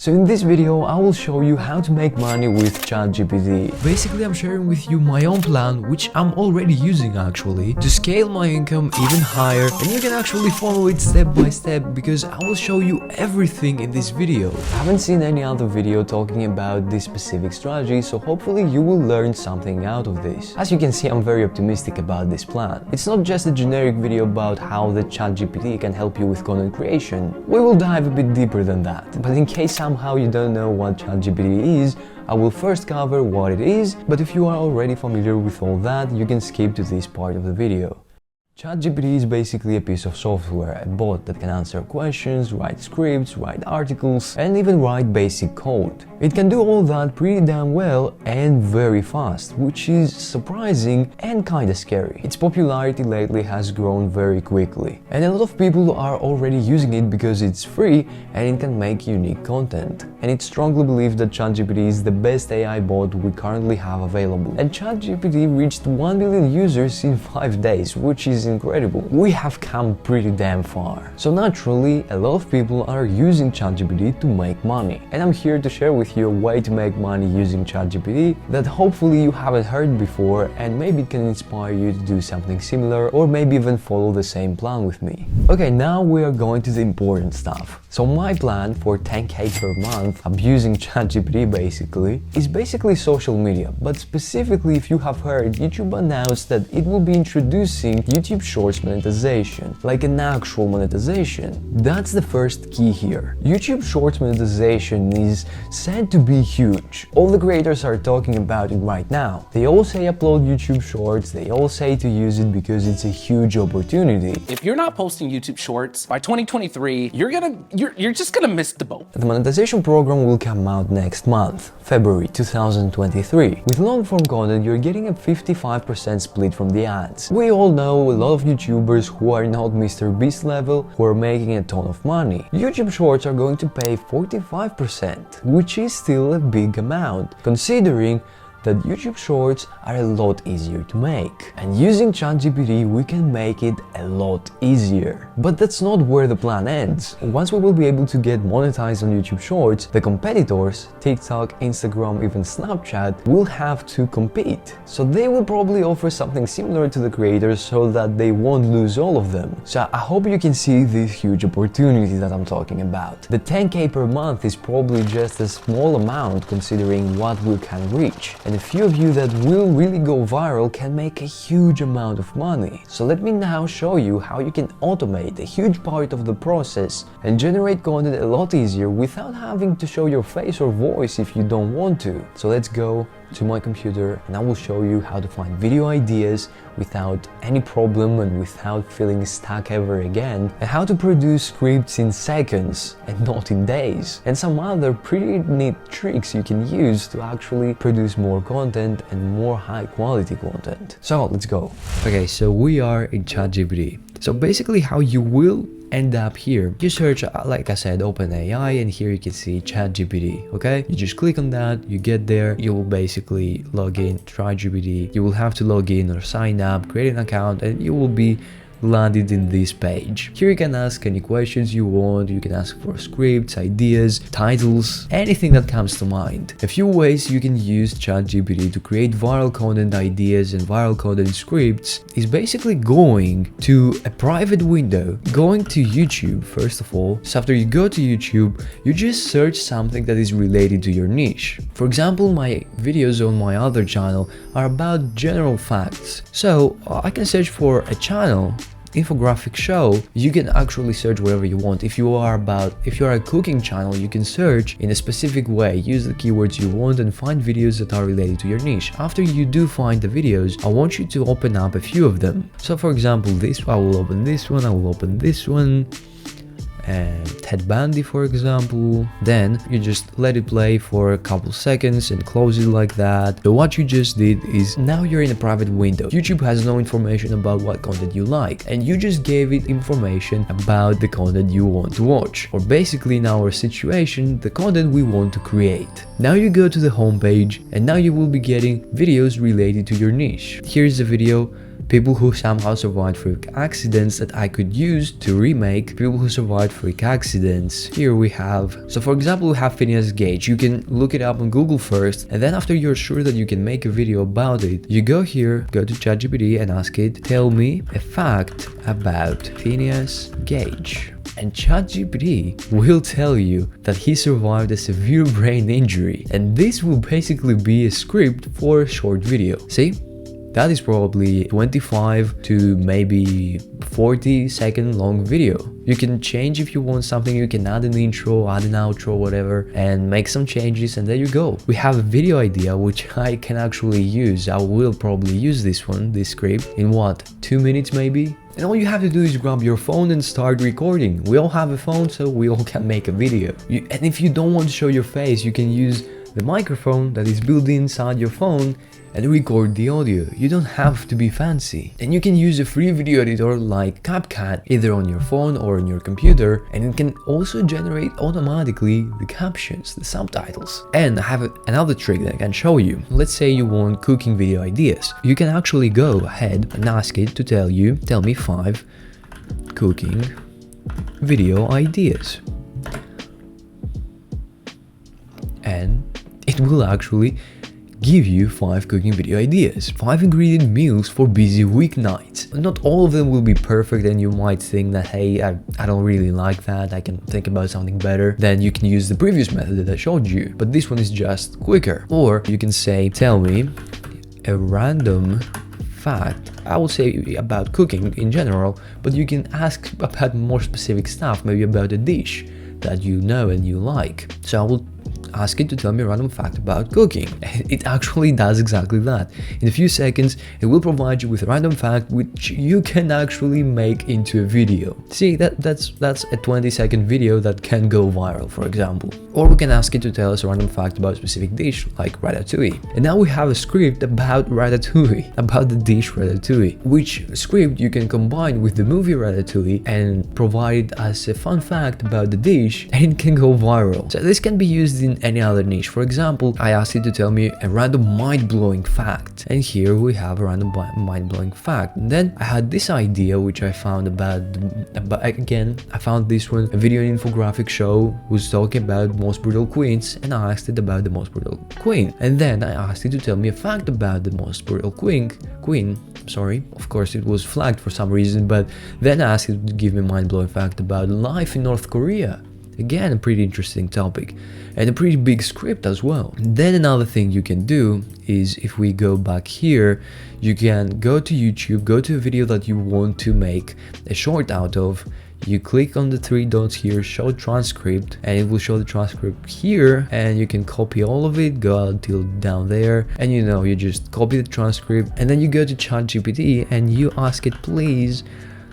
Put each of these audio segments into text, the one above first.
So in this video I will show you how to make money with ChatGPT. Basically I'm sharing with you my own plan, which I'm already using actually, to scale my income even higher, and you can actually follow it step by step because I will show you everything in this video. I haven't seen any other video talking about this specific strategy, so hopefully you will learn something out of this. As you can see, I'm very optimistic about this plan. It's not just a generic video about how the ChatGPT can help you with content creation. We will dive a bit deeper than that. But in case somehow you don't know what ChatGPT is, I will first cover what it is, but if you are already familiar with all that, you can skip to this part of the video. ChatGPT is basically a piece of software, a bot that can answer questions, write scripts, write articles, and even write basic code. It can do all that pretty damn well and very fast, which is surprising and kinda scary. Its popularity lately has grown very quickly, and a lot of people are already using it because it's free and it can make unique content. And it's strongly believed that ChatGPT is the best AI bot we currently have available. And ChatGPT reached 1 million users in 5 days, which is incredible. We have come pretty damn far. So naturally, a lot of people are using ChatGPT to make money. And I'm here to share with you a way to make money using ChatGPT that hopefully you haven't heard before, and maybe it can inspire you to do something similar or maybe even follow the same plan with me. Okay, now we are going to the important stuff. So my plan for 10k per month abusing ChatGPT is basically social media, but specifically if you have heard, YouTube announced that it will be introducing YouTube Shorts monetization, like an actual monetization. That's the first key here. YouTube Shorts monetization is said to be huge. All the creators are talking about it right now. They all say upload YouTube Shorts, they all say to use it because it's a huge opportunity. If you're not posting YouTube Shorts by 2023, you're just gonna miss the boat. The monetization program will come out next month, February 2023. With long-form content, you're getting a 55% split from the ads. We all know a lot of YouTubers who are not Mr. Beast level who are making a ton of money. YouTube Shorts are going to pay 45%, which is still a big amount, considering that YouTube Shorts are a lot easier to make. And using ChatGPT, we can make it a lot easier. But that's not where the plan ends. Once we will be able to get monetized on YouTube Shorts, the competitors, TikTok, Instagram, even Snapchat, will have to compete. So they will probably offer something similar to the creators so that they won't lose all of them. So I hope you can see this huge opportunity that I'm talking about. The 10k per month is probably just a small amount considering what we can reach. And a few of you that will really go viral can make a huge amount of money. So let me now show you how you can automate a huge part of the process and generate content a lot easier without having to show your face or voice if you don't want to. So let's go to my computer and I will show you how to find video ideas without any problem and without feeling stuck ever again, and how to produce scripts in seconds and not in days, and some other pretty neat tricks you can use to actually produce more content and more high quality content. So let's go. Okay, so we are in ChatGPT. So basically how you will end up here, you search, like I said, OpenAI, and here you can see ChatGPT. Okay, you just click on that, you get there, you will basically log in, try GPT, you will have to log in or sign up, create an account, and you will be landed in this page. Here you can ask any questions you want, you can ask for scripts, ideas, titles, anything that comes to mind. A few ways you can use ChatGPT to create viral content ideas and viral content scripts is basically going to a private window, going to YouTube first of all. So after you go to YouTube, you just search something that is related to your niche. For example, my videos on my other channel are about general facts. So I can search for a channel infographic show. You can actually search wherever you want. If you are a cooking channel, you can search in a specific way, use the keywords you want and find videos that are related to your niche. After you do find the videos, I want you to open up a few of them. So for example, I will open this one, I will open this one, and Ted Bundy for example. Then you just let it play for a couple seconds and close it like that. So what you just did is now you're in a private window. YouTube has no information about what content you like, and you just gave it information about the content you want to watch, or basically in our situation, the content we want to create. Now you go to the home page and now you will be getting videos related to your niche. Here's a video people who somehow survived freak accidents that I could use to remake people who survived freak accidents. Here we have, so for example, we have Phineas Gage. You can look it up on Google first, and then after you're sure that you can make a video about it, you go here, go to ChatGPT and ask it, tell me a fact about Phineas Gage. And ChatGPT will tell you that he survived a severe brain injury, and this will basically be a script for a short video. See? That is probably 25 to maybe 40-second long video. You can change if you want something, you can add an intro, add an outro, whatever, and make some changes, and there you go. We have a video idea which I can actually use. I will probably use this one, this script, in what, 2 minutes maybe? And all you have to do is grab your phone and start recording. We all have a phone, so we all can make a video. And if you don't want to show your face, you can use the microphone that is built inside your phone and record the audio. You don't have to be fancy. And you can use a free video editor like CapCut either on your phone or on your computer, and it can also generate automatically the captions, the subtitles. And I have another trick that I can show you. Let's say you want cooking video ideas. You can actually go ahead and ask it to tell me 5 cooking video ideas. And it will actually give you 5 cooking video ideas, 5 ingredient meals for busy weeknights. Not all of them will be perfect, and you might think that, hey, I don't really like that, I can think about something better. Then you can use the previous method that I showed you, but this one is just quicker. Or you can say, tell me a random fact, I would say about cooking in general, but you can ask about more specific stuff, maybe about a dish that you know and you like. So I will ask it to tell me a random fact about cooking. It actually does exactly that. In a few seconds, it will provide you with a random fact which you can actually make into a video. See, that's a 20-second video that can go viral, for example. Or we can ask it to tell us a random fact about a specific dish, like ratatouille. And now we have a script about ratatouille, about the dish ratatouille, which script you can combine with the movie Ratatouille and provide as a fun fact about the dish, and it can go viral. So this can be used in any other niche. For example, I asked it to tell me a random mind-blowing fact, and here we have a random mind-blowing fact. And then I had this idea which I found about again, I found this one, a video and infographic show was talking about most brutal queens, and I asked it about the most brutal queen. And then I asked it to tell me a fact about the most brutal queen, sorry, of course it was flagged for some reason, but then I asked it to give me a mind-blowing fact about life in North Korea. Again, a pretty interesting topic and a pretty big script as well. Then another thing you can do is, if we go back here, you can go to YouTube, go to a video that you want to make a short out of. You click on the 3 dots here, show transcript, and it will show the transcript here, and you can copy all of it, go until down there, and you just copy the transcript, and then you go to ChatGPT and you ask it, please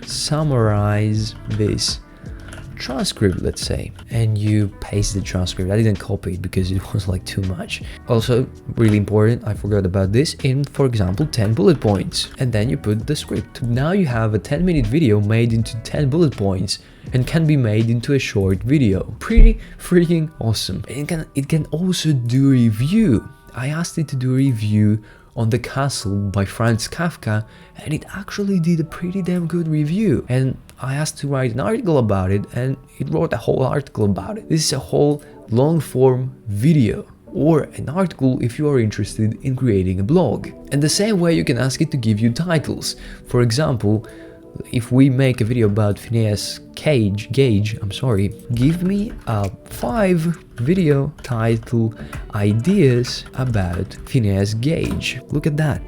summarize this transcript, let's say, and you paste the transcript. I didn't copy it because it was like too much. Also, really important, I forgot about this, in, for example, 10 bullet points, and then you put the script. Now you have a 10-minute video made into 10 bullet points and can be made into a short video. Pretty freaking awesome. It can also do review. I asked it to do a review on The Castle by Franz Kafka, and it actually did a pretty damn good review. And I asked to write an article about it, and it wrote a whole article about it. This is a whole long-form video, or an article if you are interested in creating a blog. And the same way you can ask it to give you titles. For example, if we make a video about Phineas Gage, give me 5 video title ideas about Phineas Gage. Look at that.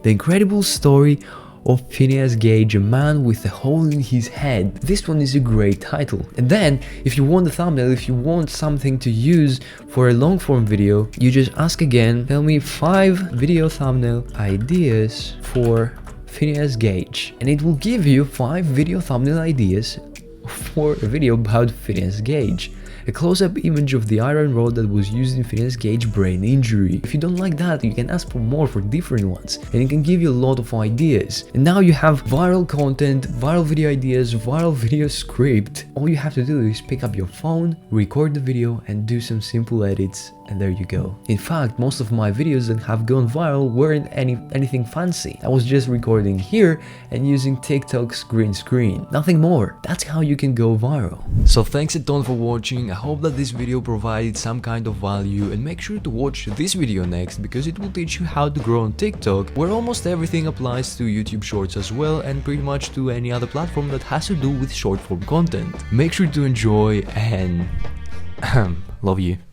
The incredible story of Phineas Gage, a man with a hole in his head. This one is a great title. And then, if you want a thumbnail, if you want something to use for a long form video, you just ask again, tell me 5 video thumbnail ideas for Phineas Gage, and it will give you 5 video thumbnail ideas for a video about Phineas Gage. a close-up image of the iron rod that was used in Phineas Gage's brain injury. If you don't like that, you can ask for more for different ones, and it can give you a lot of ideas. And now you have viral content, viral video ideas, viral video script. All you have to do is pick up your phone, record the video, and do some simple edits, and there you go. In fact, most of my videos that have gone viral weren't anything fancy. I was just recording here and using TikTok's green screen. Nothing more. That's how you can go viral. So thanks a ton for watching. I hope that this video provided some kind of value, and make sure to watch this video next because it will teach you how to grow on TikTok, where almost everything applies to YouTube Shorts as well, and pretty much to any other platform that has to do with short form content. Make sure to enjoy and love you.